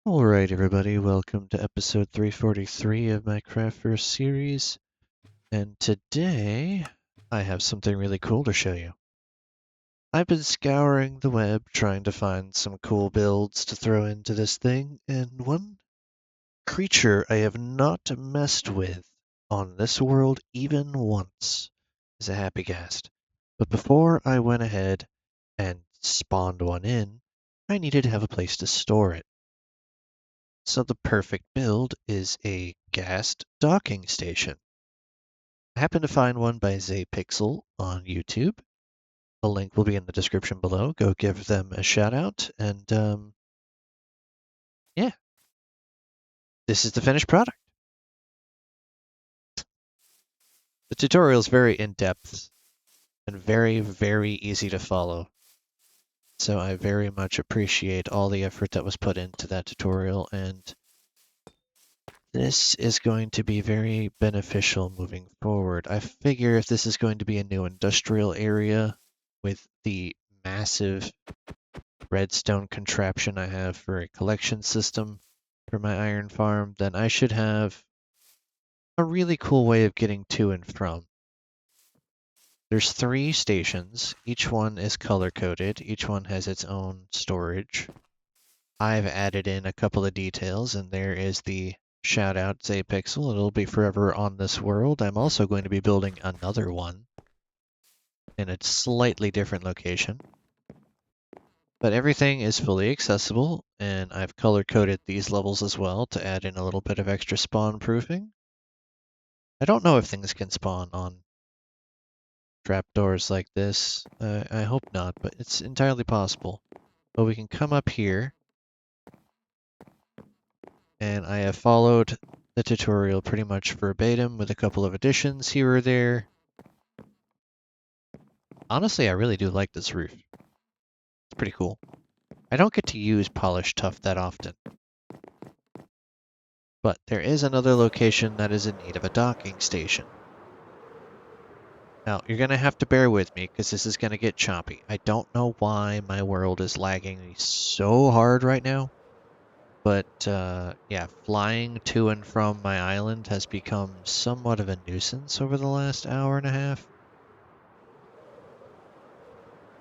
Alright everybody, welcome to episode 343 of my Craftverse series, and today I have something really cool to show you. I've been scouring the web trying to find some cool builds to throw into this thing, and one creature I have not messed with on this world even once is a happy ghast. But before I went ahead and spawned one in, I needed to have a place to store it. So the perfect build is a Ghast docking station. I happened to find one by Zaypixel on YouTube. The link will be in the description below. Go give them a shout out. And yeah, this is the finished product. The tutorial is very in-depth and very, very easy to follow. So I very much appreciate all the effort that was put into that tutorial, and this is going to be very beneficial moving forward. I figure if this is going to be a new industrial area with the massive redstone contraption I have for a collection system for my iron farm, then I should have a really cool way of getting to and from. There's 3 stations. Each one is color-coded. Each one has its own storage. I've added in a couple of details, and there is the shout out Zaypixel. It'll be forever on this world. I'm also going to be building another one in a slightly different location. But everything is fully accessible, and I've color-coded these levels as well to add in a little bit of extra spawn proofing. I don't know if things can spawn on trapdoors like this. I hope not, but it's entirely possible. But we can come up here, and I have followed the tutorial pretty much verbatim with a couple of additions here or there. Honestly, I really do like this roof. It's pretty cool. I don't get to use polished tuff that often. But there is another location that is in need of a docking station. Now, you're going to have to bear with me because this is going to get choppy. I don't know why my world is lagging so hard right now. But yeah, flying to and from my island has become somewhat of a nuisance over the last hour and a half.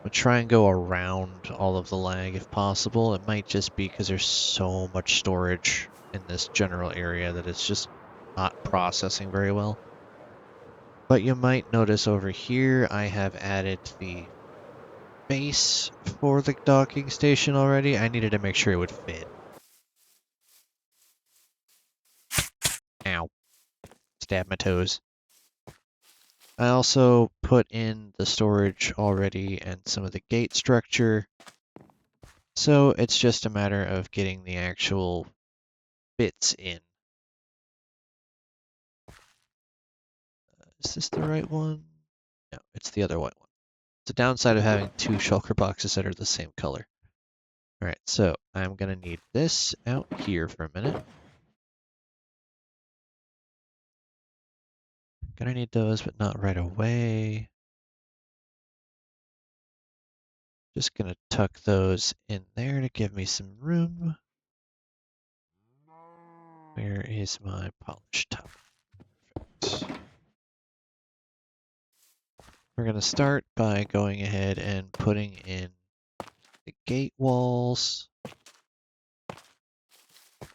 I'll try and go around all of the lag if possible. It might just be because there's so much storage in this general area that it's just not processing very well. But you might notice over here I have added the base for the docking station already. I needed to make sure it would fit. Ow. Stab my toes. I also put in the storage already and some of the gate structure. So it's just a matter of getting the actual bits in. Is this the right one? No, it's the other white one. It's the downside of having 2 shulker boxes that are the same color. Alright, so I'm going to need this out here for a minute. Gonna need those, but not right away. Just gonna tuck those in there to give me some room. Where is my polished top? Perfect. We're gonna start by going ahead and putting in the gate walls.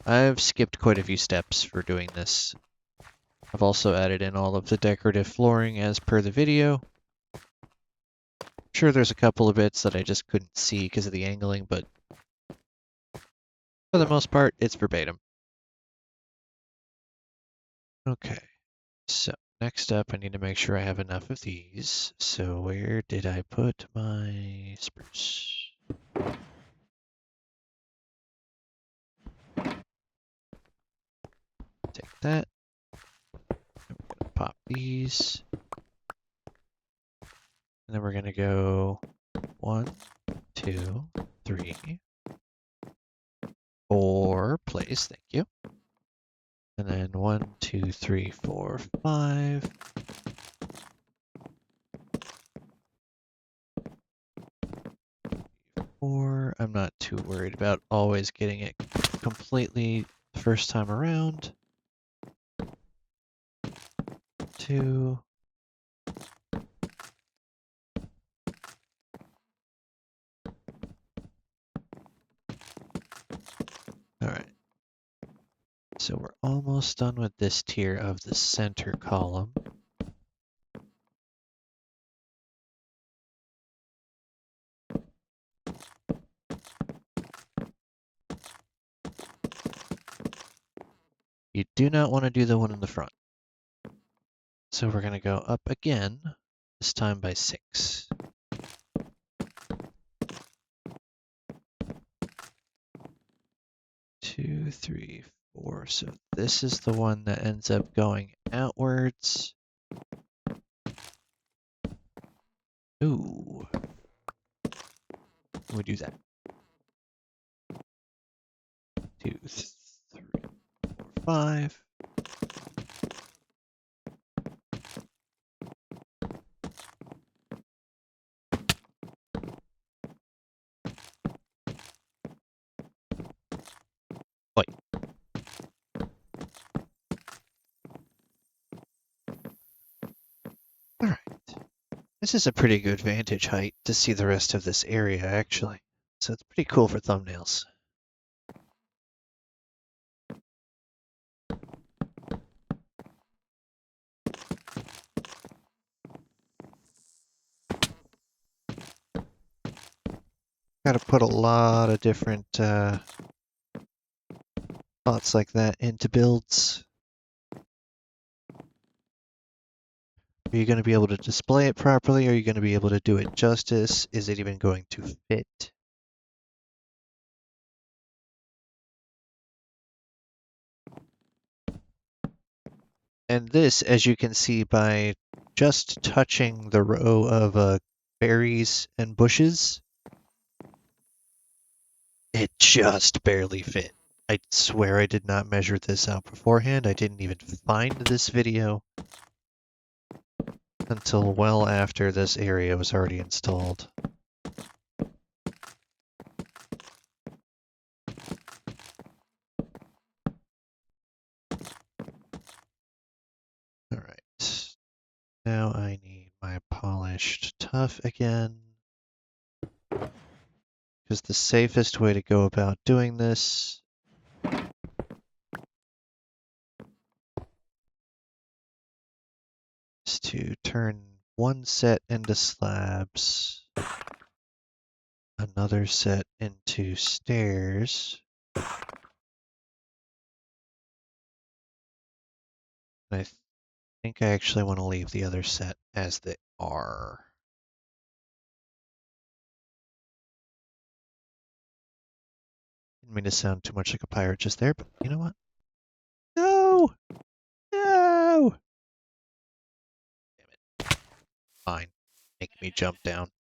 I've skipped quite a few steps for doing this. I've also added in all of the decorative flooring as per the video. Sure, there's a couple of bits that I just couldn't see because of the angling, but for the most part, it's verbatim. Okay, so next up, I need to make sure I have enough of these. So where did I put my spruce? Take that. I'm gonna pop these. And then we're gonna go 1, 2, 3, 4 place, thank you. And then 1, 2, 3, 4, 5. Or I'm not too worried about always getting it completely the first time around. 2. Alright. So we're almost done with this tier of the center column. You do not want to do the one in the front. So we're going to go up again, this time by 6. 2, 3, 4. So this is the one that ends up going outwards. Ooh. We do that. 2, 3, 4, 5. Wait. All right. This is a pretty good vantage height to see the rest of this area, actually. So it's pretty cool for thumbnails. Got to put a lot of different thoughts like that into builds. Are you going to be able to display it properly? Are you going to be able to do it justice? Is it even going to fit? And this, as you can see by just touching the row of berries and bushes, it just barely fit. I swear I did not measure this out beforehand. I didn't even find this video until well after this area was already installed. Alright. Now I need my polished tuff again. Because the safest way to go about doing this is to turn one set into slabs, another set into stairs. And I think I actually want to leave the other set as they are. Didn't mean to sound too much like a pirate just there, but you know what? No! No! Damn it. Fine. Make me jump down.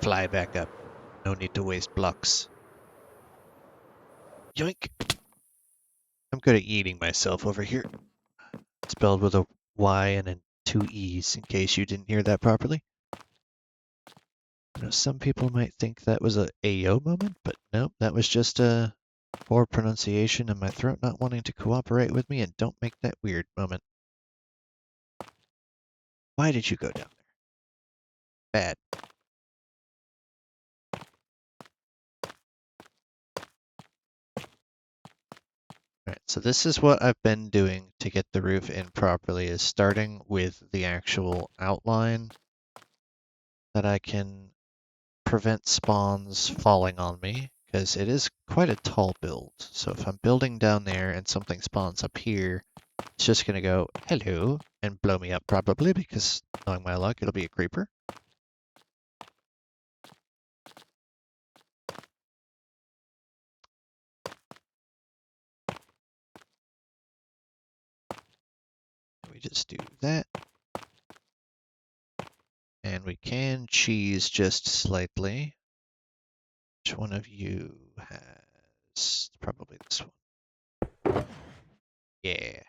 Fly back up. No need to waste blocks. Yoink! I'm good at eating myself over here. Spelled with a Y and then 2 E's, in case you didn't hear that properly. I know some people might think that was a Ayo moment, but nope, that was just a poor pronunciation and my throat not wanting to cooperate with me and don't make that weird moment. Why did you go down there? Bad. Alright, so this is what I've been doing to get the roof in properly, is starting with the actual outline that I can prevent spawns falling on me, because it is quite a tall build. So if I'm building down there and something spawns up here, it's just going to go, hello, and blow me up probably, because knowing my luck, it'll be a creeper. We just do that. And we can cheese just slightly. Which one of you has? Probably this one. Yeah.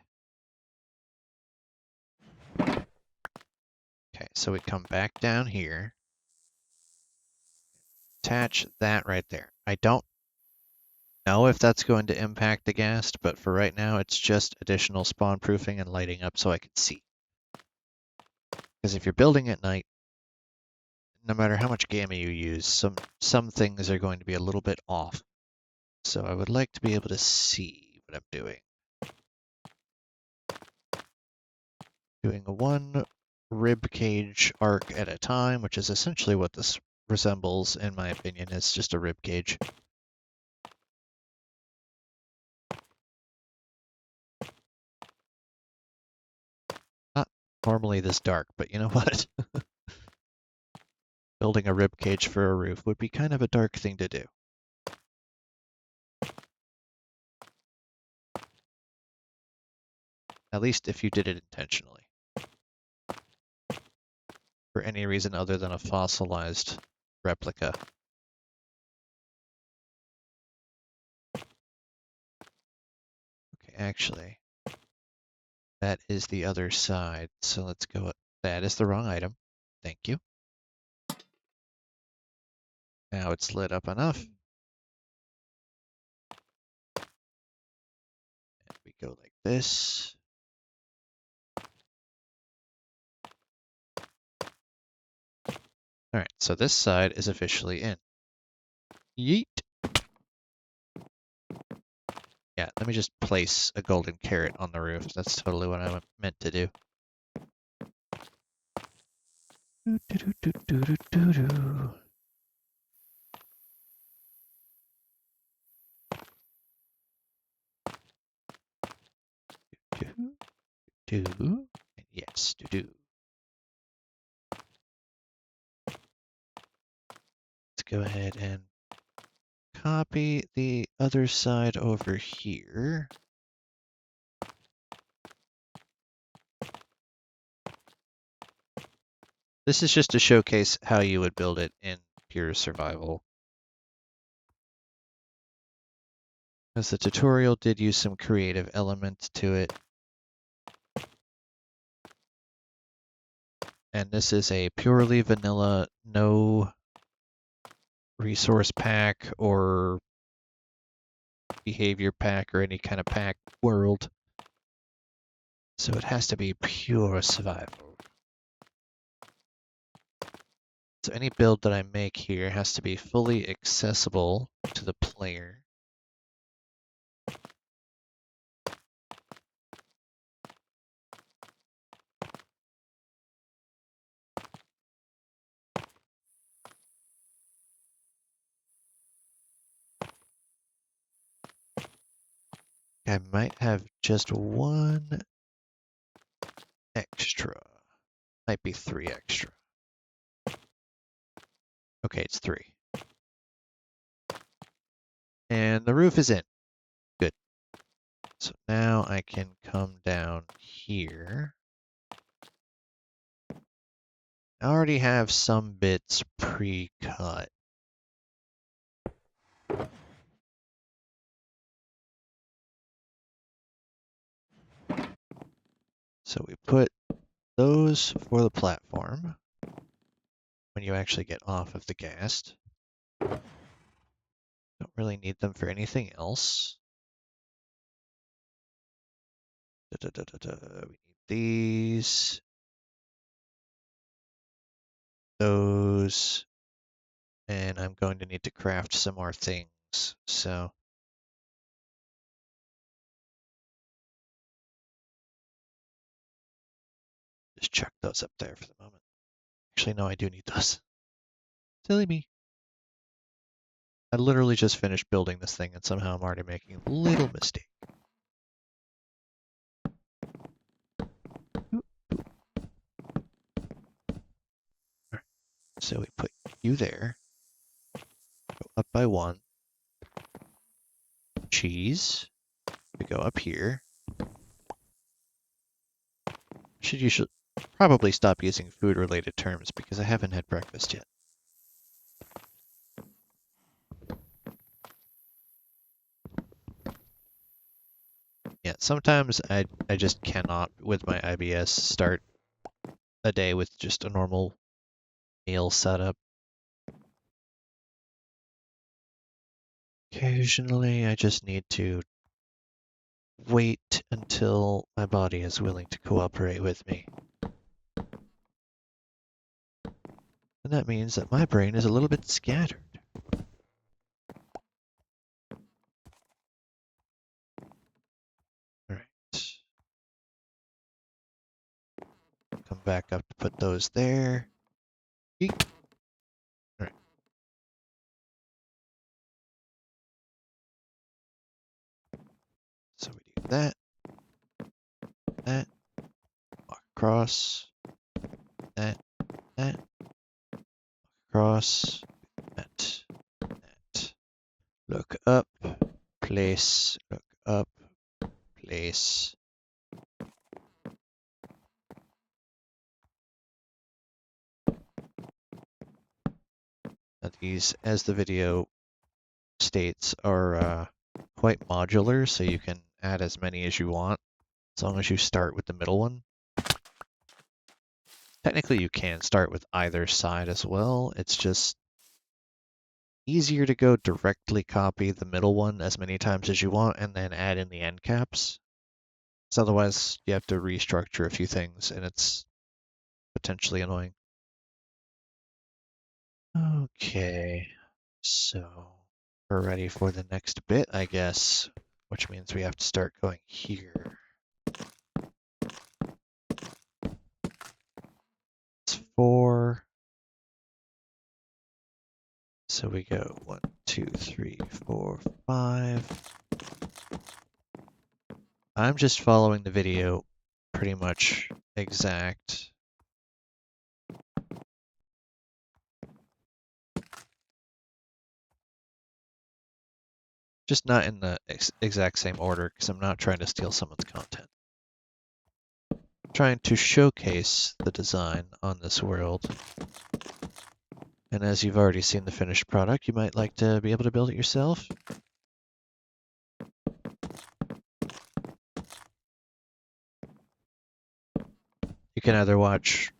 Okay, so we come back down here. attach that right there. I don't know if that's going to impact the Ghast, but for right now, it's just additional spawn proofing and lighting up so I can see. Because if you're building at night, no matter how much gamma you use, some things are going to be a little bit off. So I would like to be able to see what I'm doing. Doing a one rib cage arc at a time, which is essentially what this resembles, in my opinion. It's just a rib cage. Not normally this dark, but you know what? Building a rib cage for a roof would be kind of a dark thing to do. At least if you did it intentionally. For any reason other than a fossilized replica. Okay, actually, that is the other side. So let's go. That is the wrong item. Thank you. Now it's lit up enough. And we go like this. All right, so this side is officially in. Yeet. Yeah, let me just place a golden carrot on the roof. That's totally what I meant to do. And yes, do. Let's go ahead and copy the other side over here. This is just to showcase how you would build it in pure survival. Because the tutorial did use some creative elements to it. And this is a purely vanilla, no resource pack or behavior pack or any kind of pack world. So it has to be pure survival. So any build that I make here has to be fully accessible to the player. I might have just one extra. Might be 3 extra. Okay, it's 3. And the roof is in. Good. So now I can come down here. I already have some bits pre-cut. So we put those for the platform when you actually get off of the Ghast. Don't really need them for anything else. We need these, those, and I'm going to need to craft some more things. So just chuck those up there for the moment. Actually, no, I do need those. Silly me. I literally just finished building this thing and somehow I'm already making a little mistake. So we put you there. Go up by 1. Cheese. We go up here. You should probably stop using food-related terms because I haven't had breakfast yet. Yeah, sometimes I just cannot, with my IBS, start a day with just a normal meal setup. Occasionally, I just need to wait until my body is willing to cooperate with me. And that means that my brain is a little bit scattered. Alright. Come back up to put those there. Yeet. Alright. So we do that, walk across, that, across, that. Look up, place, look up, place. Now these, as the video states, are quite modular, so you can add as many as you want, as long as you start with the middle one. Technically, you can start with either side as well. It's just easier to go directly copy the middle one as many times as you want and then add in the end caps. So otherwise, you have to restructure a few things, and it's potentially annoying. Okay, so we're ready for the next bit, I guess, which means we have to start going here. It's 4. So we go 1, 2, 3, 4, 5. I'm just following the video pretty much exact. Just not in the exact same order, because I'm not trying to steal someone's content. I'm trying to showcase the design on this world. And as you've already seen the finished product, you might like to be able to build it yourself. You can either watch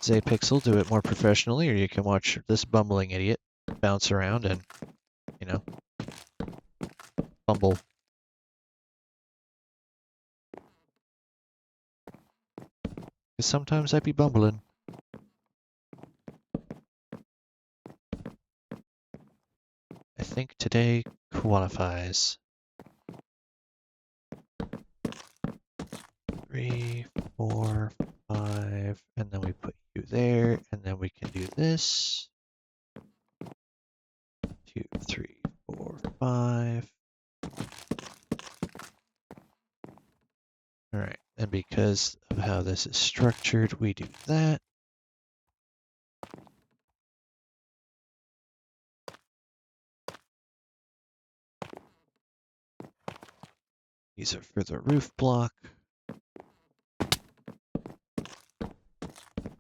Zaypixel do it more professionally, or you can watch this bumbling idiot bounce around and, you know, bumble. Because sometimes I be bumbling. I think today qualifies. 3, 4, 5, and then we put you there, and then we can do this. 2, 3, 4, 5. All right, and because of how this is structured, we do that. These are for the roof block.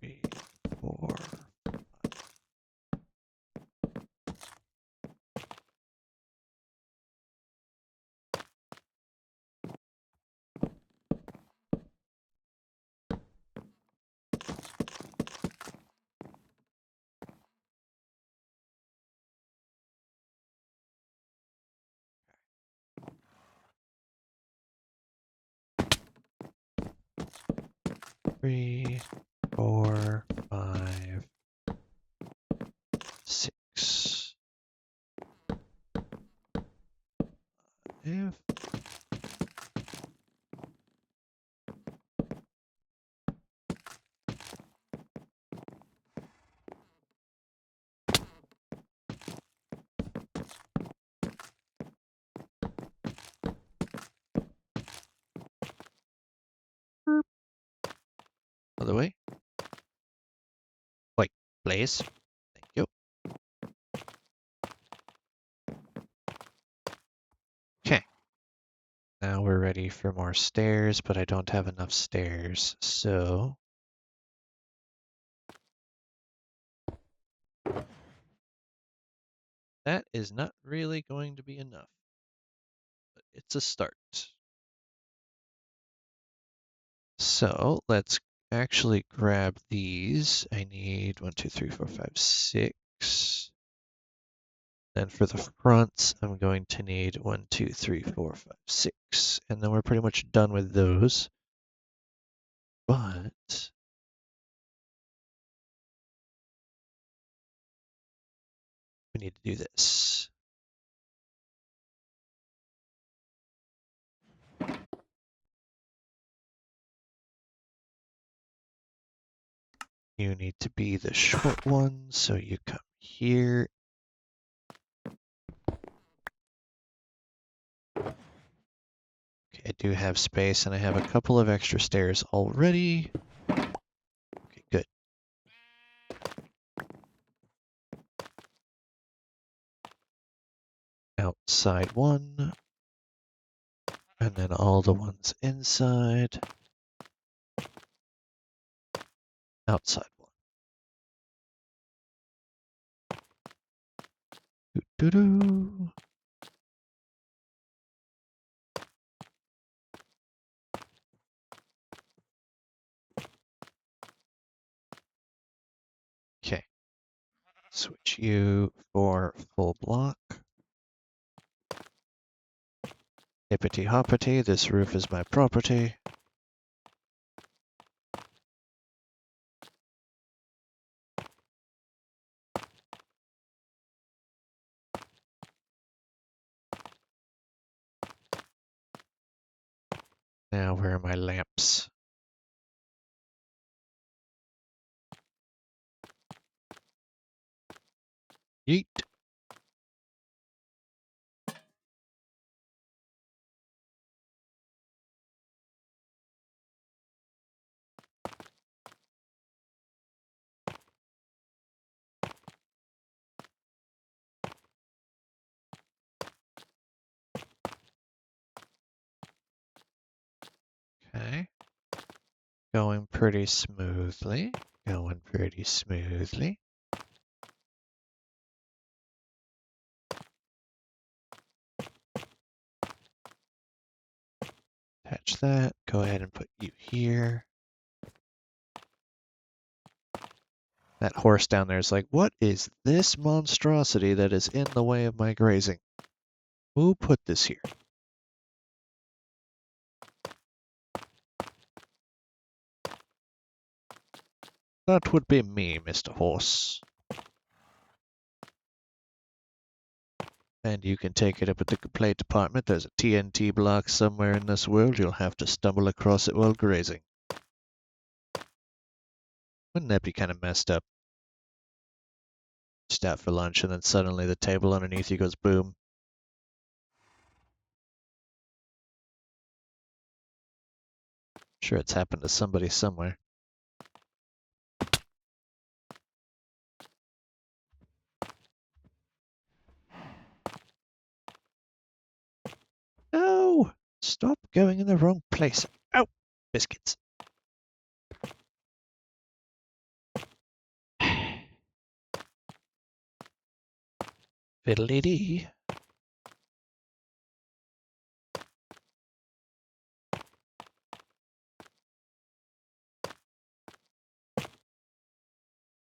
3, 4. 3, 4, 5, 6. If other way. Wait, please. Thank you. Okay. Now we're ready for more stairs, but I don't have enough stairs, so that is not really going to be enough. But it's a start. So let's actually grab these. I need 1, 2, 3, 4, 5, 6. Then for the fronts, I'm going to need 1, 2, 3, 4, 5, 6. And then we're pretty much done with those. But we need to do this. You need to be the short one, so you come here. Okay, I do have space, and I have a couple of extra stairs already. Okay, good. Outside one, and then all the ones inside. Outside one. Doo-doo-doo. Okay. Switch you for full block. Hippity hoppity, this roof is my property. Now, where are my lamps? Yeet. Okay. Going pretty smoothly. Going pretty smoothly. Attach that. Go ahead and put you here. That horse down there is like, what is this monstrosity that is in the way of my grazing? Who put this here? That would be me, Mr. Horse. And you can take it up at the complaint department. There's a TNT block somewhere in this world. You'll have to stumble across it while grazing. Wouldn't that be kind of messed up? Just out for lunch, and then suddenly the table underneath you goes boom. Sure, it's happened to somebody somewhere. No! Stop going in the wrong place. Ow! Biscuits. Fiddly-dee.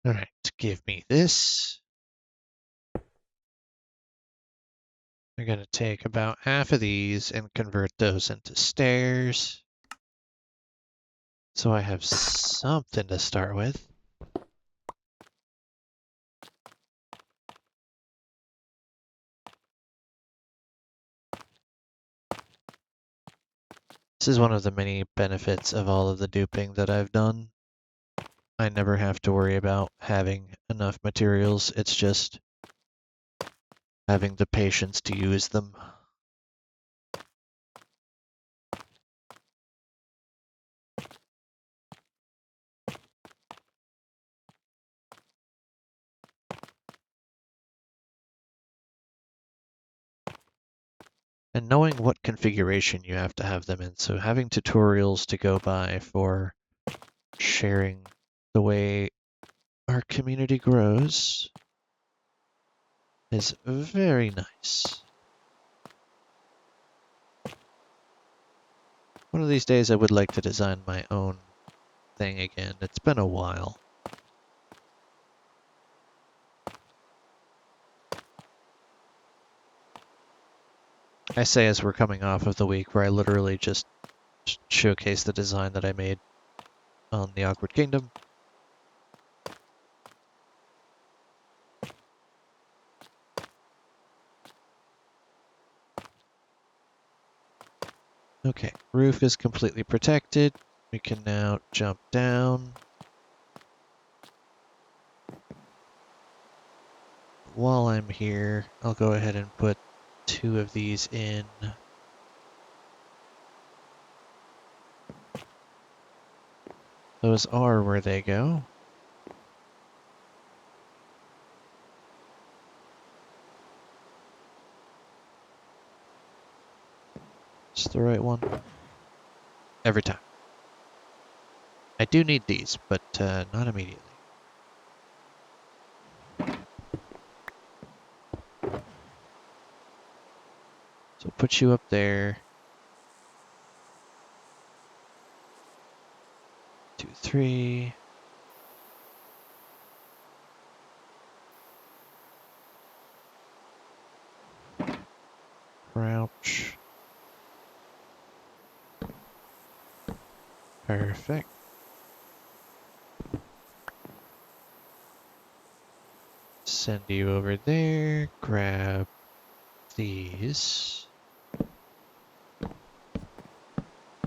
Alright, give me this. I'm going to take about half of these and convert those into stairs. So I have something to start with. This is one of the many benefits of all of the duping that I've done. I never have to worry about having enough materials. It's just having the patience to use them. And knowing what configuration you have to have them in. So having tutorials to go by for sharing the way our community grows is very nice. One of these days I would like to design my own thing again. It's been a while. I say as we're coming off of the week where I literally just showcase the design that I made on the Awkward Kingdom. Okay, roof is completely protected. We can now jump down. While I'm here, I'll go ahead and put 2 of these in. Those are where they go. It's the right one. Every time. I do need these, but not immediately. So put you up there. 2, 3. Crouch. Perfect. Send you over there. Grab these.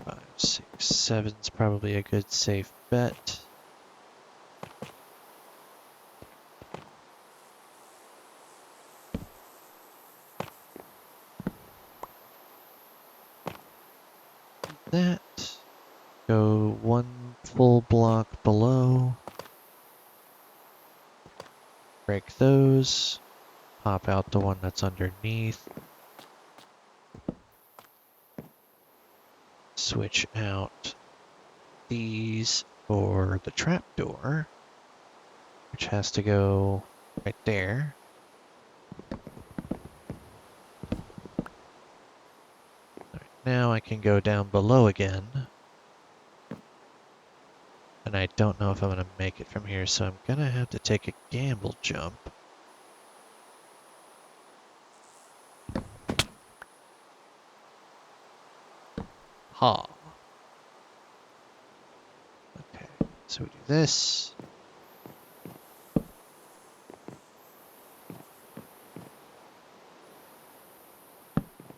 5, 6, 7's probably a good safe bet. That. Go 1 full block below. Break those. Pop out the one that's underneath. Switch out these for the trapdoor, which has to go right there. Right, now I can go down below again. And I don't know if I'm going to make it from here, so I'm going to have to take a gamble jump. Ha. Okay, so we do this.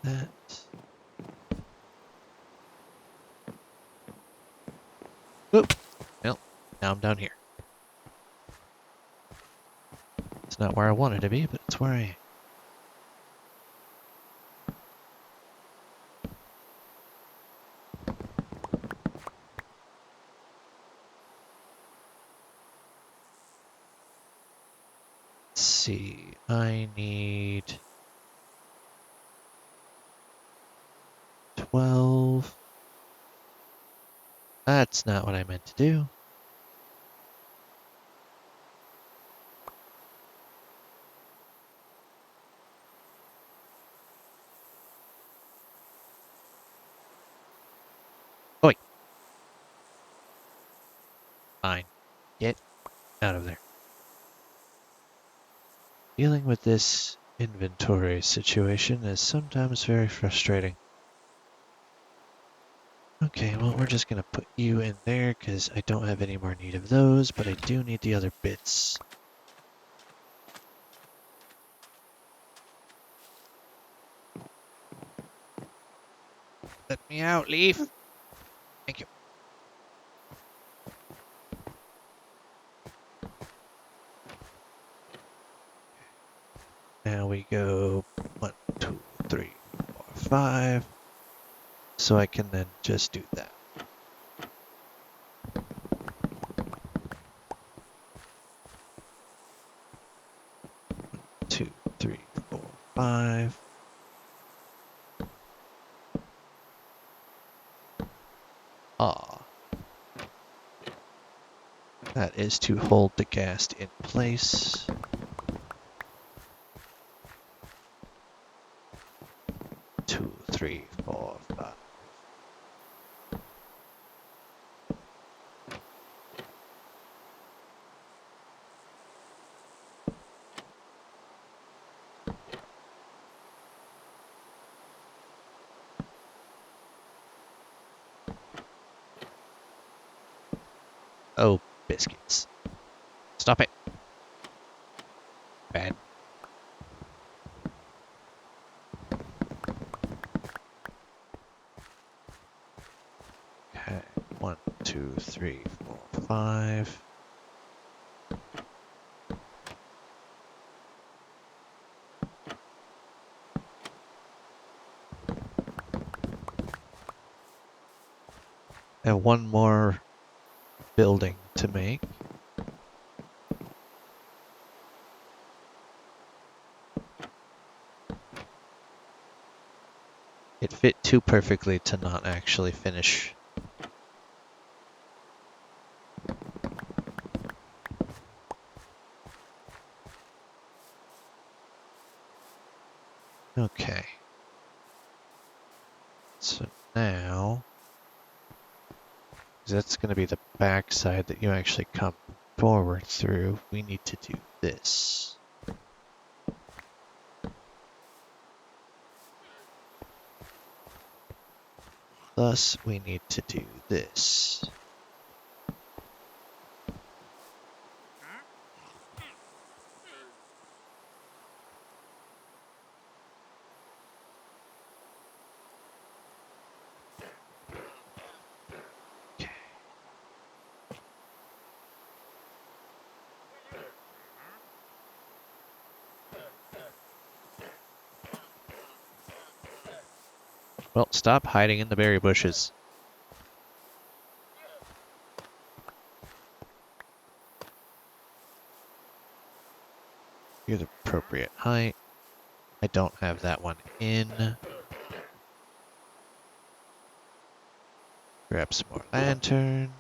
That. Oop. Well, now I'm down here. It's not where I wanted to be, but it's where I am. Let's see. I need 12. That's not what I meant to do. Oh, wait. Fine. Get out of there. Dealing with this inventory situation is sometimes very frustrating. Okay, well, we're just going to put you in there because I don't have any more need of those, but I do need the other bits. Let me out, Leaf. Thank you. Now we go 1, 2, 3, 4, 5. So I can then just do that. 2, 3, 4, 5. Ah. That is to hold the ghast in place. 2, 3, 4, 5. Oh, biscuits. Stop it. Bad. Okay. 1, 2, 3, 4, 5. And one more building to make. It fit too perfectly to not actually finish. Okay. So now, 'cause that's going to be the back side that you actually come forward through, we need to do this. Thus, we need to do this. Okay. Well, stop hiding in the berry bushes. You're the appropriate height. I don't have that one in. Grab some more lantern.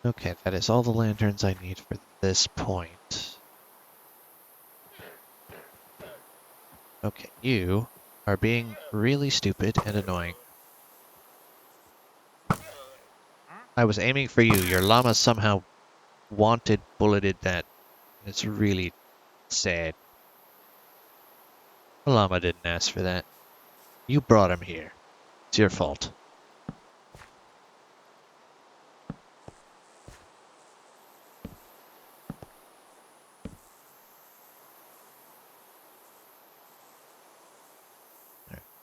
Okay, that is all the lanterns I need for this point. Okay, you are being really stupid and annoying. I was aiming for you. Your llama somehow bulleted that. It's really sad. The llama didn't ask for that. You brought him here. It's your fault.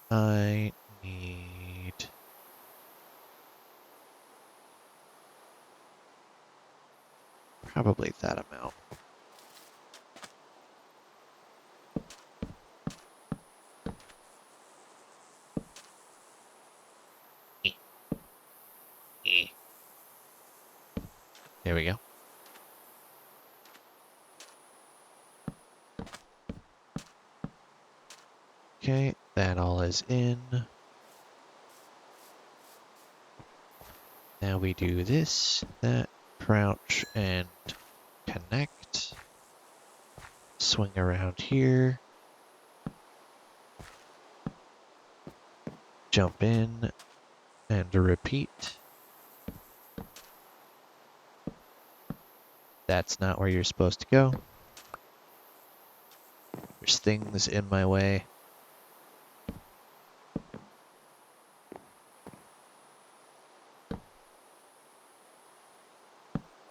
I need... probably that amount. There we go. Okay, that all is in. Now we do this, that, crouch, and connect. Swing around here. Jump in, and repeat. That's not where you're supposed to go. There's things in my way.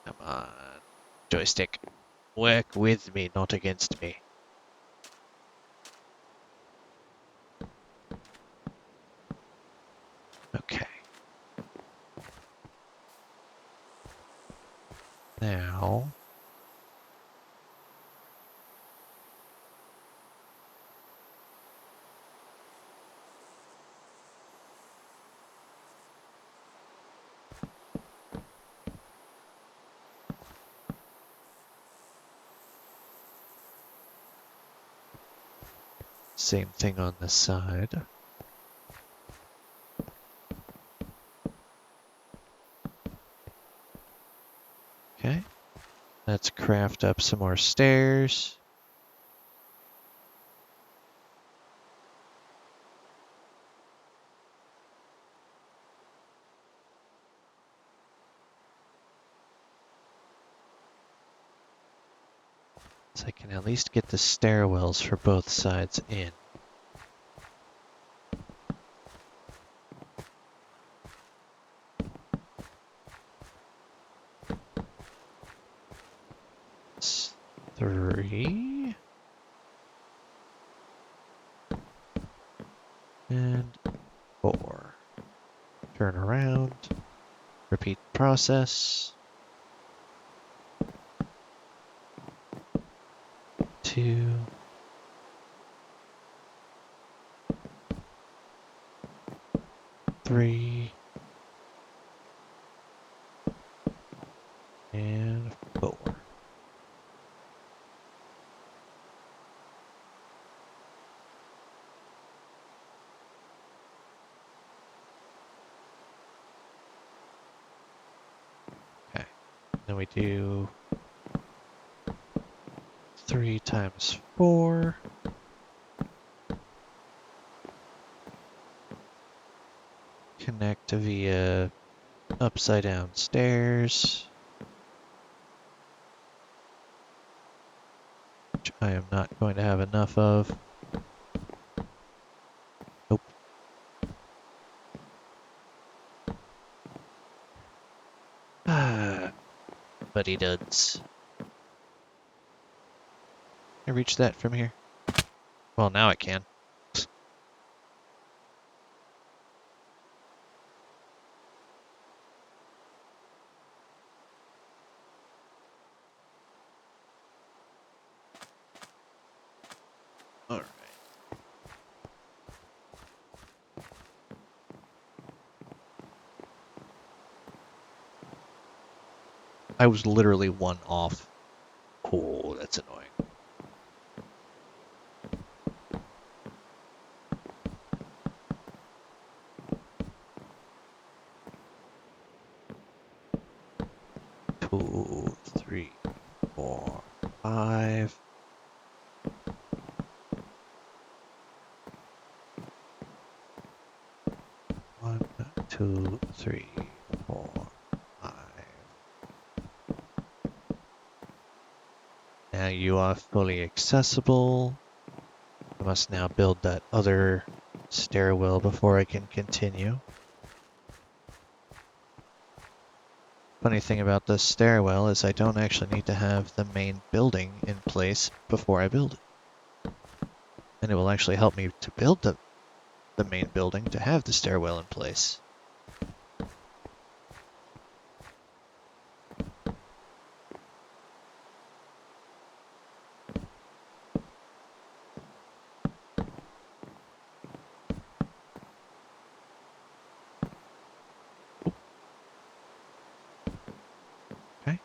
Come on, joystick. Work with me, not against me. Okay. Now... same thing on the side. Okay. Let's craft up some more stairs. So I can at least get the stairwells for both sides in. It's 3. And 4. Turn around. Repeat the process. 2. 3. And 4. Okay. Then we do 3 times 4. Connect via upside down stairs, which I am not going to have enough of. Nope. But he does. Can I reach that from here? Well, now I can. All right. I was literally 1 off. Oh, that's annoying. Two, 3, 4, 5. 1, 2, 3, 4, 5. Now you are fully accessible. I must now build that other stairwell before I can continue. Funny thing about this stairwell is I don't actually need to have the main building in place before I build it. And it will actually help me to build the main building to have the stairwell in place. Okay.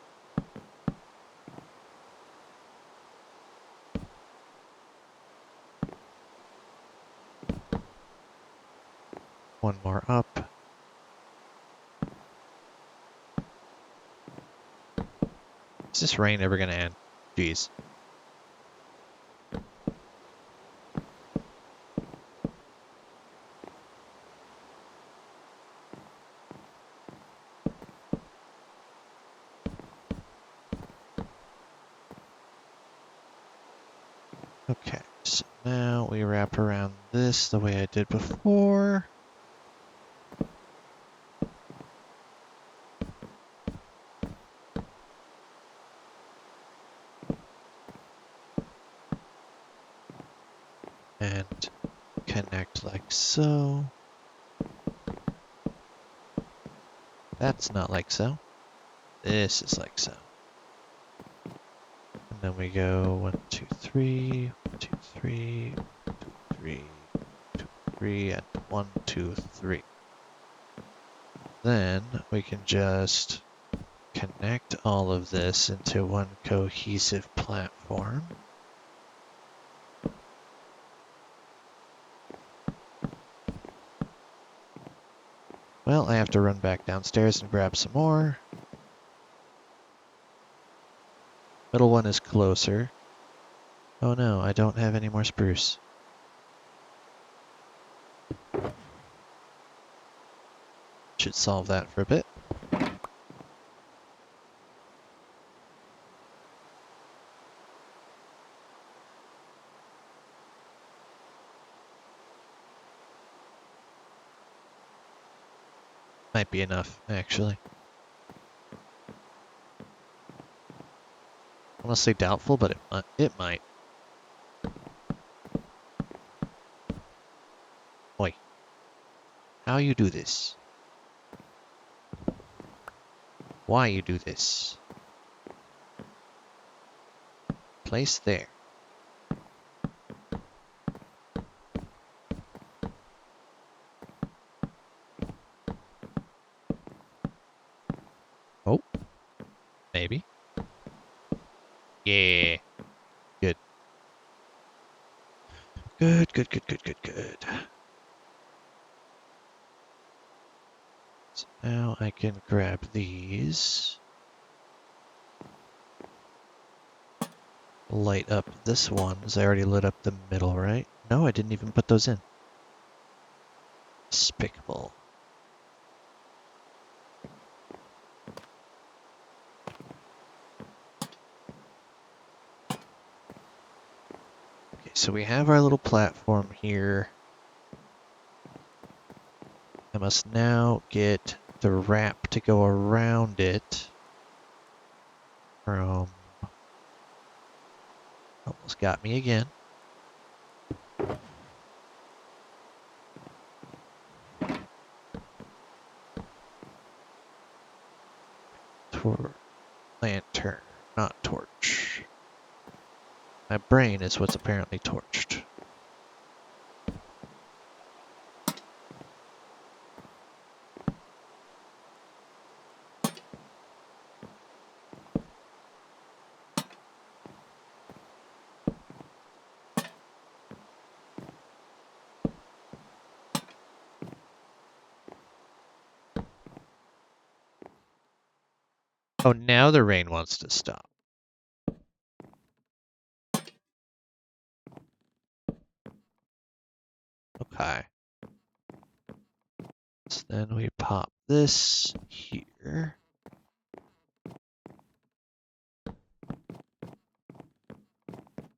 One more up. Is this rain ever gonna end? Jeez. Okay, so now we wrap around this the way I did before. And connect like so. That's not like so. This is like so. And then we go 1, 2, 3, 1, 2, 3, 1, 2, 3, 2, 3, and 1, 2, 3. Then we can just connect all of this into one cohesive platform. Well, I have to run back downstairs and grab some more. Middle one is closer. Oh no, I don't have any more spruce. Should solve that for a bit. might be enough, actually. Honestly doubtful, but it might. Oi. How you do this? Why you do this? Place there. Oh, maybe. Yeah. Good. Good, good, good, good, good, good. So now I can grab these. Light up this one, as I already lit up the middle, right? No, I didn't even put those in. Despicable. Okay, so we have our little platform here. I must now get the wrap to go around it from... Almost got me again. Lantern, not torch. My brain is what's apparently torched. Oh, now the rain wants to stop. Okay. So then we pop this here.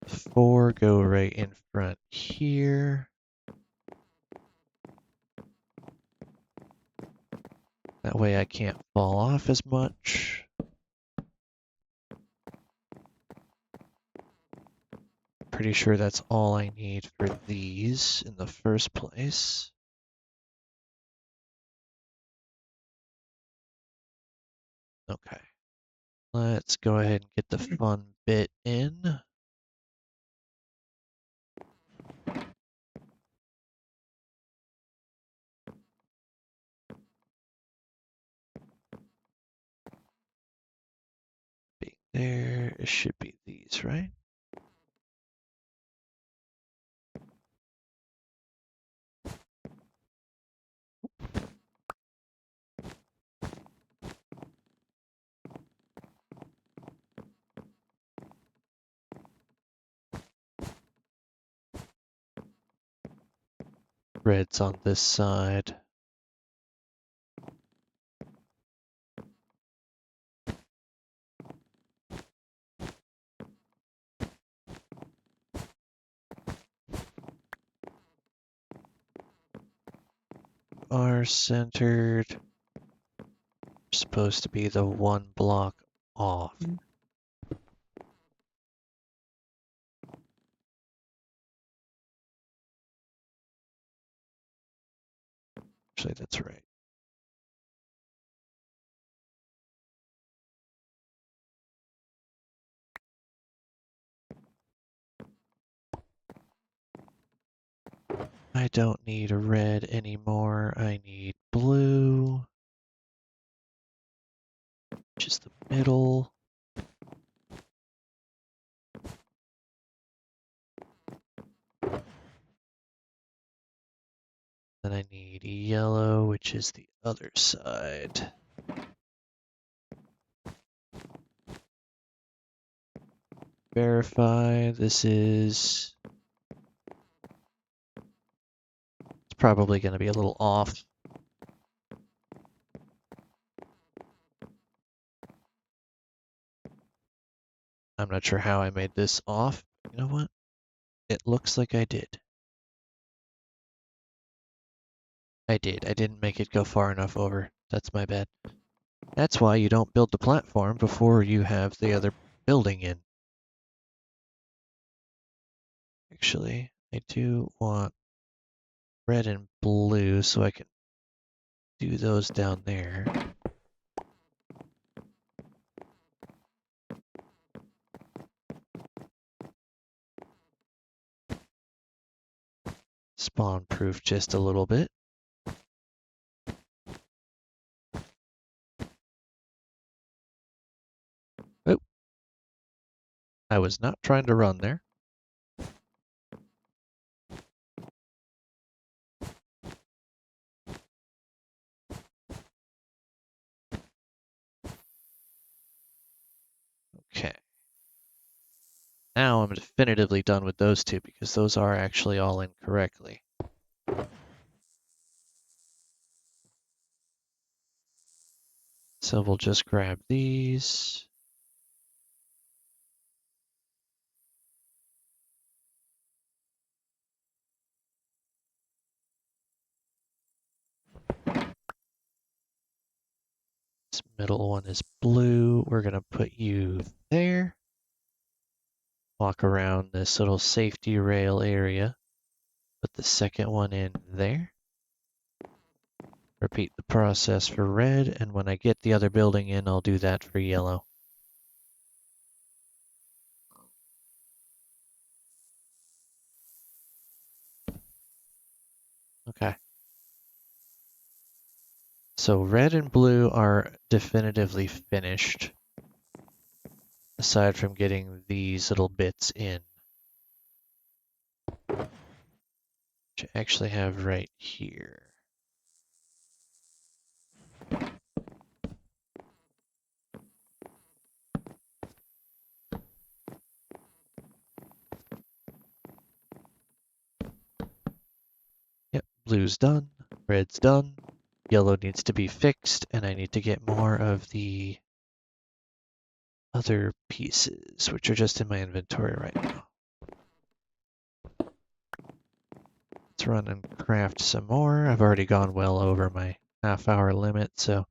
4 go right in front here. That way I can't fall off as much. Pretty sure that's all I need for these in the first place. Okay. Let's go ahead and get the fun bit in. There, it should be these, right? Red's on this side. Are centered. Supposed to be the one block off. Actually, that's right. I don't need a red anymore. I need blue, which is the middle. Then I need yellow, which is the other side. Verify this is... It's probably going to be a little off. I'm not sure how I made this off. You know what? It looks like I did. I did. I didn't make it go far enough over That's my bad. That's why you don't build the platform before you have the other building in. Actually, I do want red and blue so I can do those down there. Spawn proof just a little bit. Oh, I was not trying to run there. Okay. Now I'm definitively done with those two because those are actually all in correctly. So we'll just grab these. This middle one is blue. We're going to put you there. Walk around this little safety rail area. Put the second one in there. Repeat the process for red, and when I get the other building in, I'll do that for yellow. Okay. So red and blue are definitively finished, aside from getting these little bits in. Which I actually have right here. Yep, blue's done, red's done, yellow needs to be fixed, and I need to get more of the other pieces, which are just in my inventory right now. Let's run and craft some more. I've already gone well over my half-hour limit, so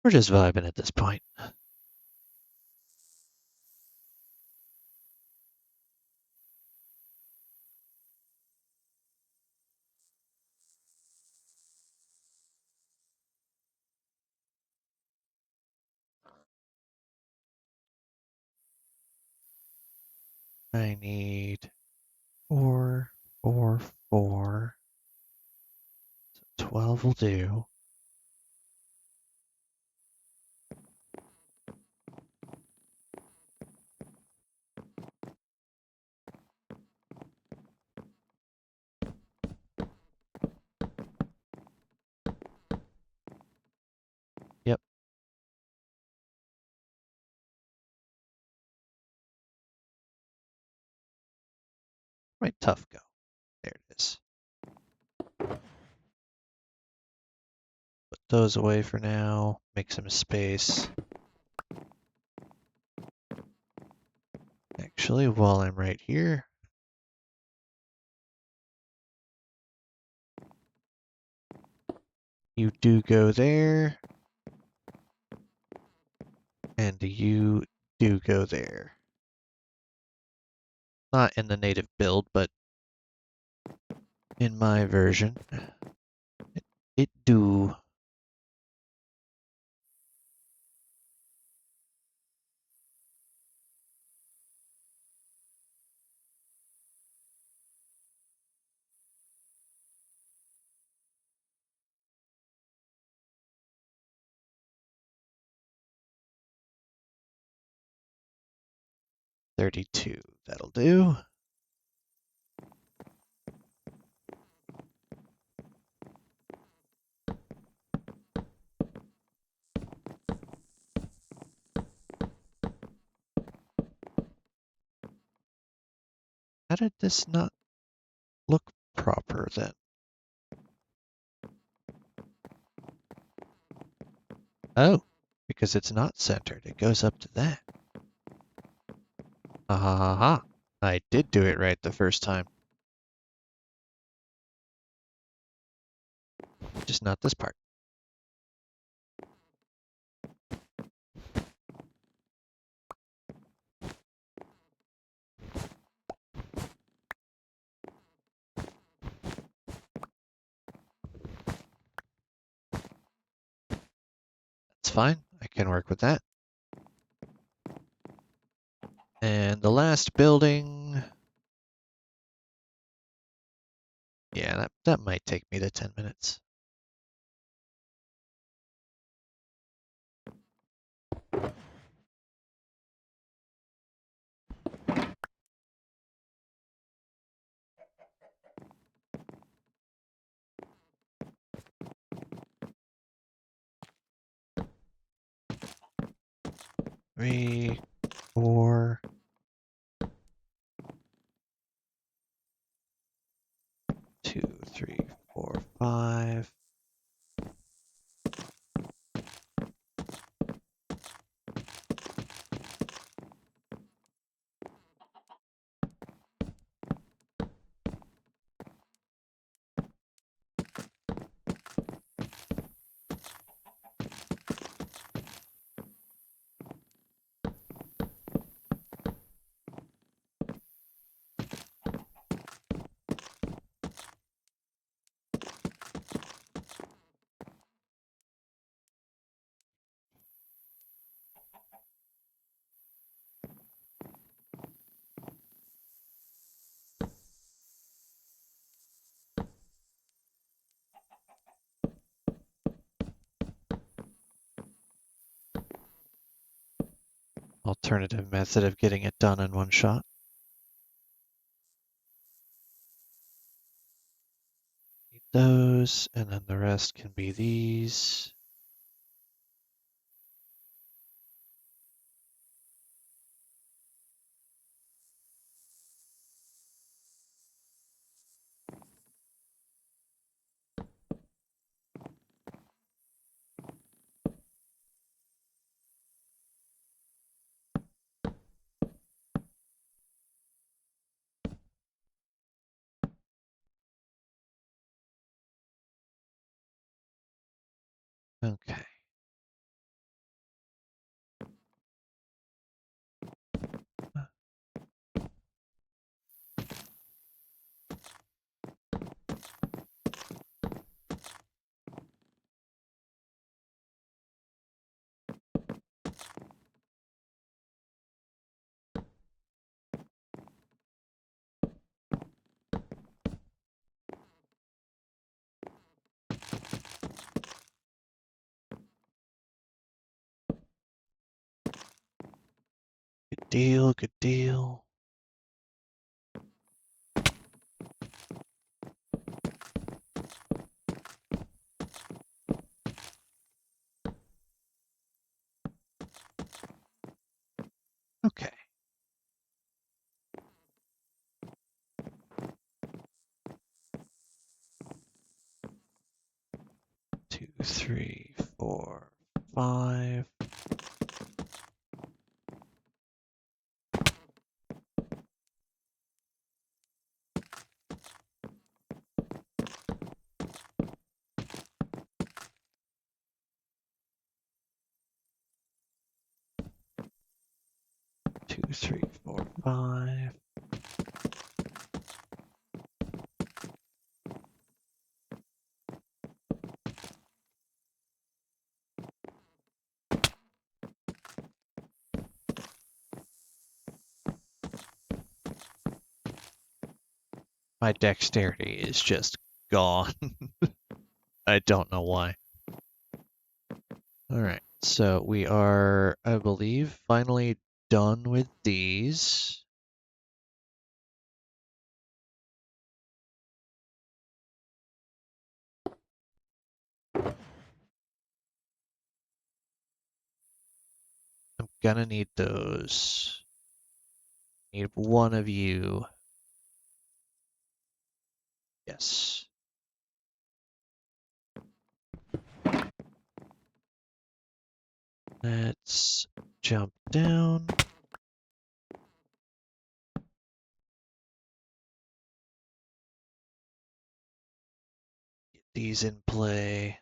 we're just vibing at this point. I need 4, 4, 4. So 12 will do. Yep. Where'd my tough go? There it is. Put those away for now. Make some space. Actually, while I'm right here, you do go there, and you do go there. Not in the native build, but in my version, it do. $32, that'll do. How did this not look proper then? Oh, because it's not centered. It goes up to that. Ha ha ha ha. I did do it right the first time. Just not this part. That's fine. I can work with that. And the last building... Yeah, that might take me to 10 minutes. Three, 4, 2, 3, 4, 5. Alternative method of getting it done in one shot. Need those, and then the rest can be these. Okay. Good deal, good deal. Okay. 2, 3, 4, 5. 2, 3, 4, 5. My dexterity is just gone. I don't know why. All right, so we are, I believe, finally done with these. I'm gonna need those. Need one of you. Yes. Let's jump down. Get these in play.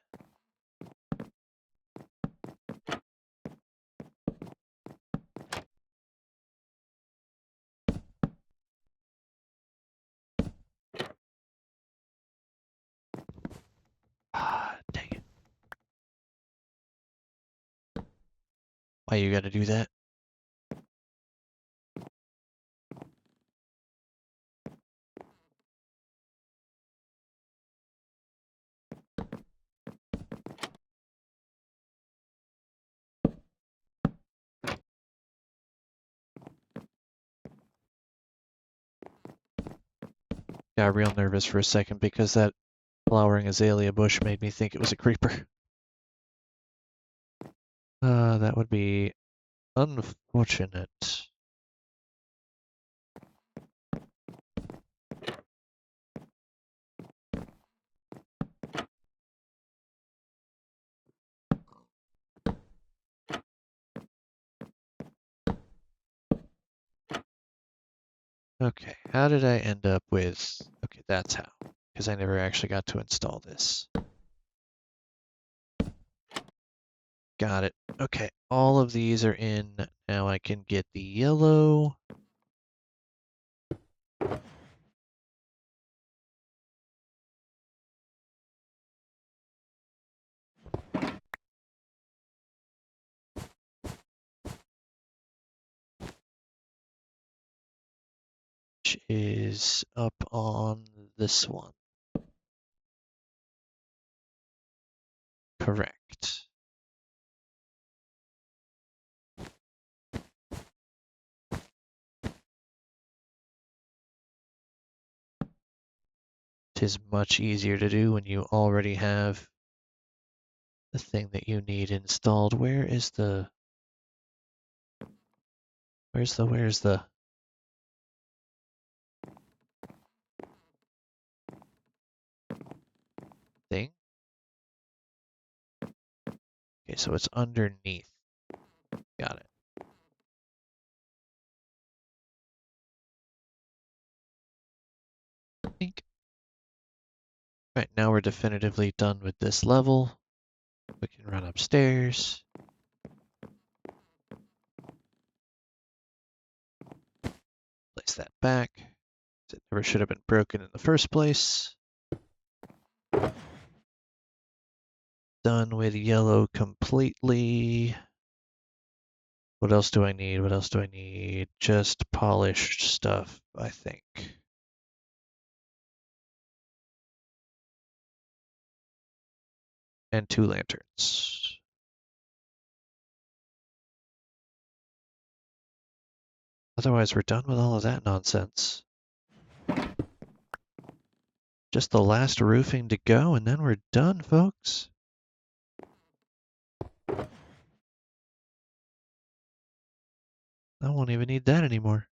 Ah, dang it. Why you gotta do that? Got real nervous for a second because that flowering azalea bush made me think it was a creeper. That would be unfortunate. Okay, how did I end up with... Okay, that's how. Because I never actually got to install this. Got it. Okay, all of these are in. Now I can get the yellow. Which is up on this one. Correct. It is much easier to do when you already have the thing that you need installed. Where's the thing? Okay, so it's underneath. Got it. Think. Right, now we're definitively done with this level. We can run upstairs. Place that back. It never should have been broken in the first place. Done with yellow completely. What else do I need? What else do I need? Just polished stuff, I think. And 2 lanterns. Otherwise, we're done with all of that nonsense. Just the last roofing to go, and then we're done, folks. I won't even need that anymore.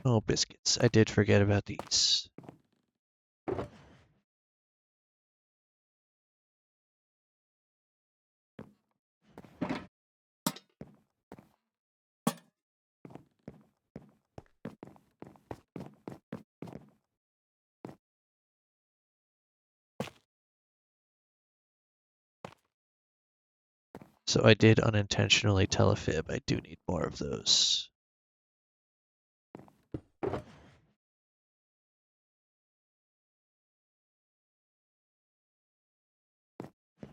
Oh, biscuits. I did forget about these. So I did unintentionally tell a fib. I do need more of those.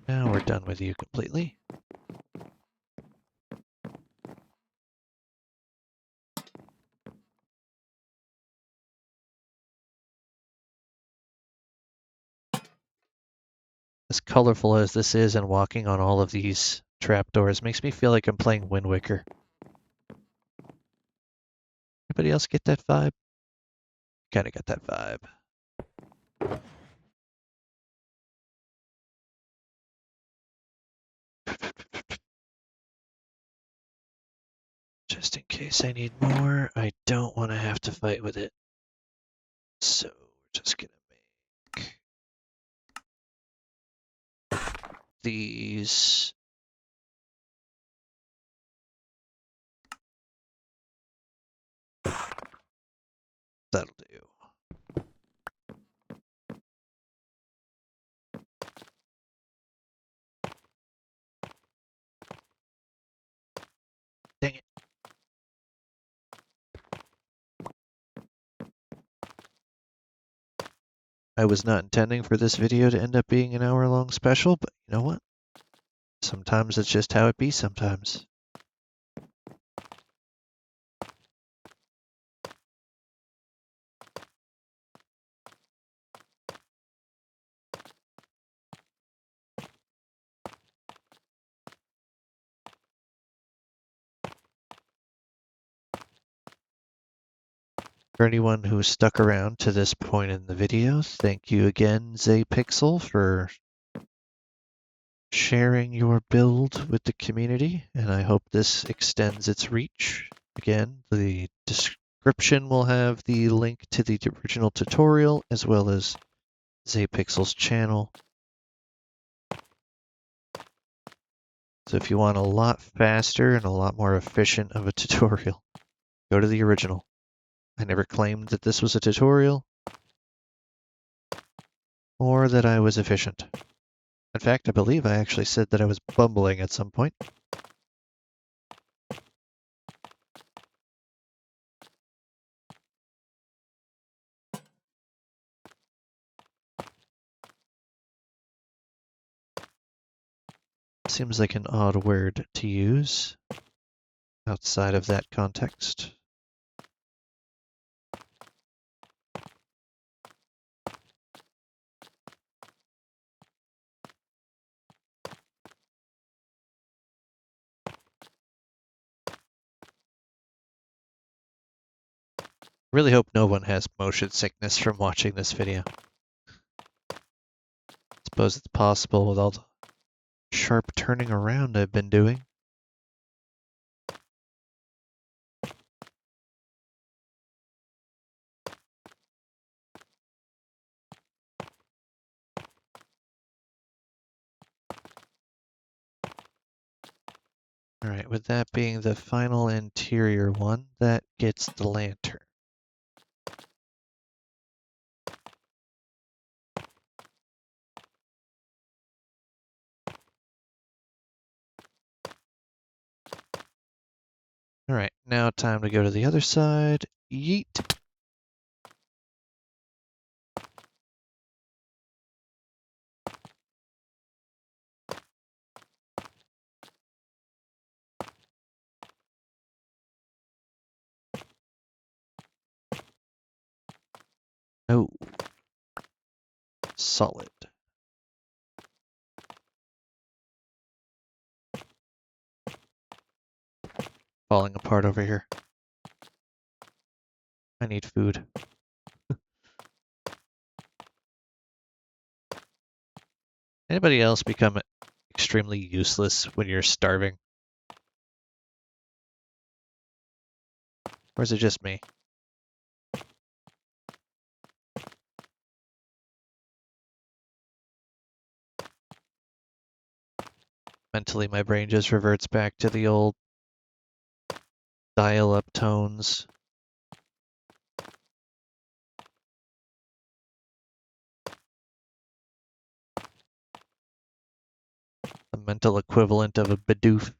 Now we're done with you completely. As colorful as this is and walking on all of these trapdoors makes me feel like I'm playing Wind Waker. Anybody else get that vibe? Kinda got that vibe. Just in case I need more, I don't want to have to fight with it. So we're just gonna make these. That'll do. Dang it. I was not intending for this video to end up being an hour-long special, but you know what? Sometimes it's just how it be sometimes. For anyone who stuck around to this point in the video, thank you again, Zaypixel, for sharing your build with the community, and I hope this extends its reach. Again, the description will have the link to the original tutorial as well as Zaypixel's channel. So if you want a lot faster and a lot more efficient of a tutorial, go to the original. I never claimed that this was a tutorial or that I was efficient. In fact, I believe I actually said that I was bumbling at some point. Seems like an odd word to use outside of that context. Really hope no one has motion sickness from watching this video. Suppose it's possible with all the sharp turning around I've been doing. Alright, with that being the final interior one, that gets the lantern. Alright, now time to go to the other side. Yeet! Oh. Solid. Falling apart over here. I need food. Anybody else become extremely useless when you're starving? Or is it just me? Mentally, my brain just reverts back to the old dial-up tones. The mental equivalent of a Bidoof.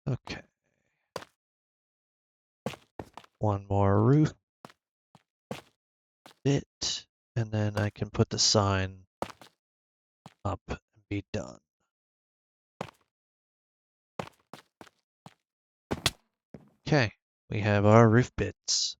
Okay. One more roof bit, and then I can put the sign up and be done. Okay, we have our roof bits.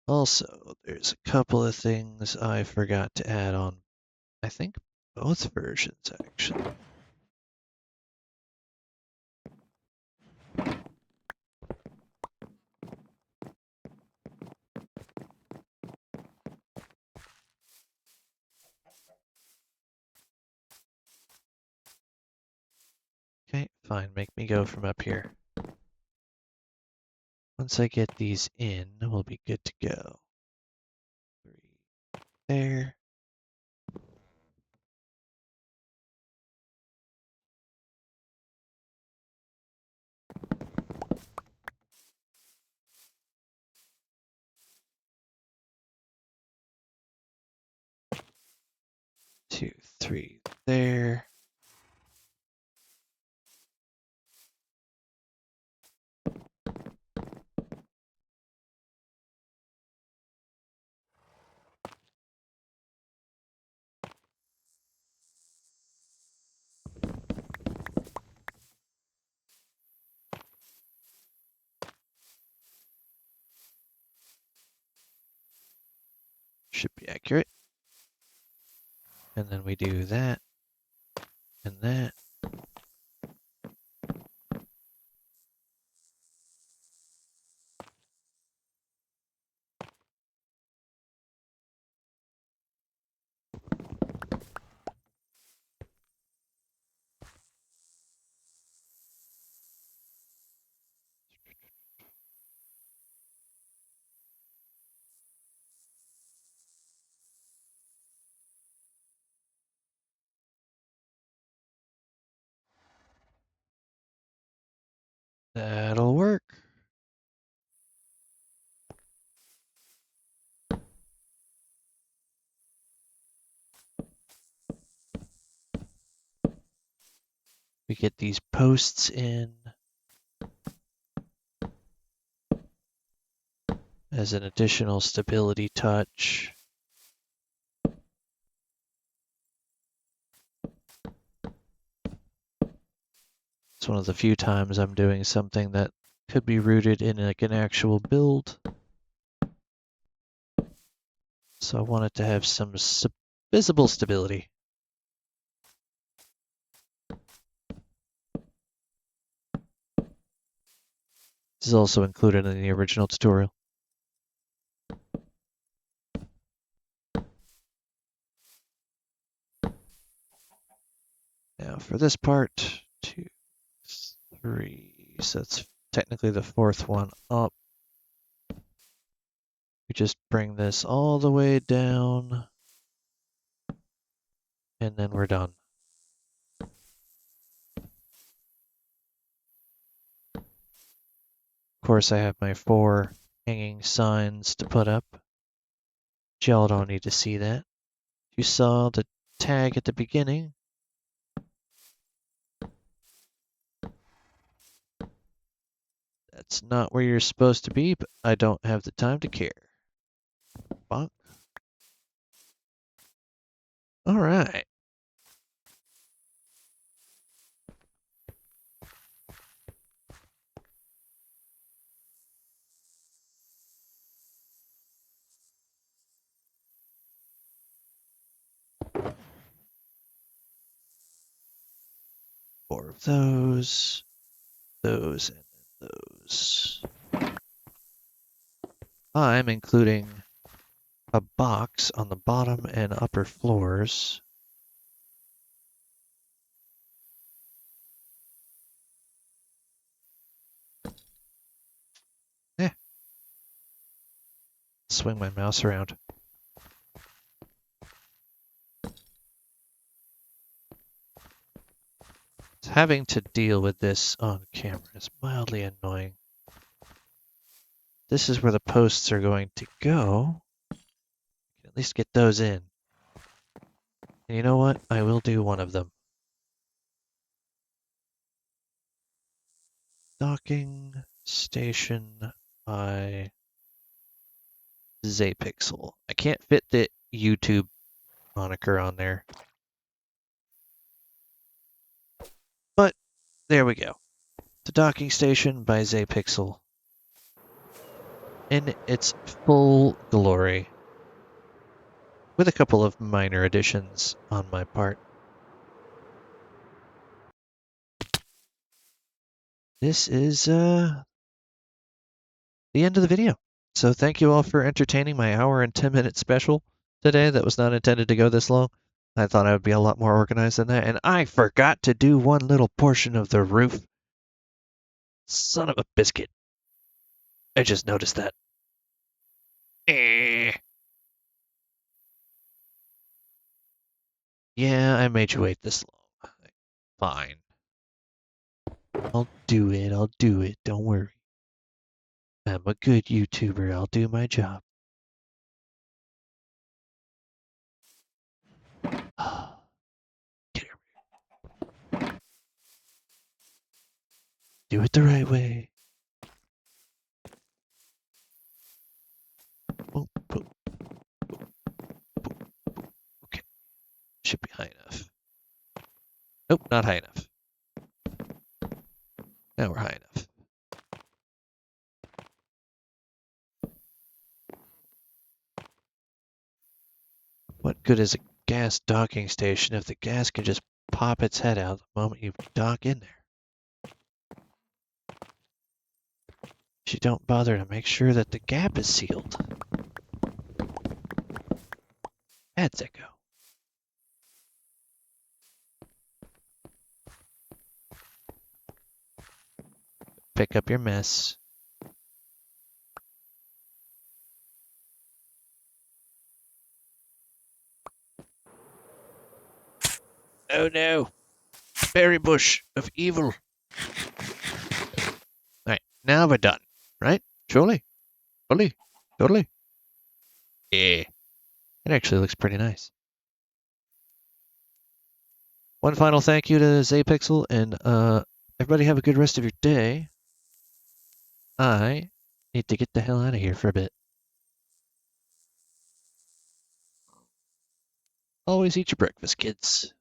Also, there's a couple of things I forgot to add on. I think both versions, actually. Okay, fine, make me go from up here. Once I get these in, we'll be good to go. 3, there. Two, three there. Should be accurate. And then we do that and that. That'll work. We get these posts in as an additional stability touch. It's one of the few times I'm doing something that could be rooted in like an actual build. So I want it to have some visible stability. This is also included in the original tutorial. Now for this part, 2, 3, so that's technically the fourth one up. We just bring this all the way down, and then we're done. Of course, I have my 4 hanging signs to put up. But y'all don't need to see that. You saw the tag at the beginning. That's not where you're supposed to be, but I don't have the time to care. Bonk. All right. Four of those, and those. I'm including a box on the bottom and upper floors. Swing my mouse around. Having to deal with this on camera is mildly annoying. This is where the posts are going to go. At least get those in. And you know what? I will do one of them. Docking station by Zaypixel. I can't fit the YouTube moniker on there. But there we go. The docking station by Zaypixel. In its full glory. With a couple of minor additions on my part. This is the end of the video. So thank you all for entertaining my hour and 10-minute special today that was not intended to go this long. I thought I would be a lot more organized than that, and I forgot to do one little portion of the roof. Son of a biscuit. I just noticed that. Yeah, I made you wait this long. Fine. I'll do it. I'll do it. Don't worry. I'm a good YouTuber. I'll do my job. Get here. Do it the right way. Oh, okay. Should be high enough. Nope, not high enough. Now we're high enough. What good is a gas docking station if the gas can just pop its head out the moment you dock in there? You don't bother to make sure that the gap is sealed. That's Echo. Pick up your mess. Oh no! Berry bush of evil. Alright, now we're done. Right? Surely? Totally? Totally? Yeah. It actually looks pretty nice. One final thank you to Zaypixel, and everybody have a good rest of your day. I need to get the hell out of here for a bit. Always eat your breakfast, kids.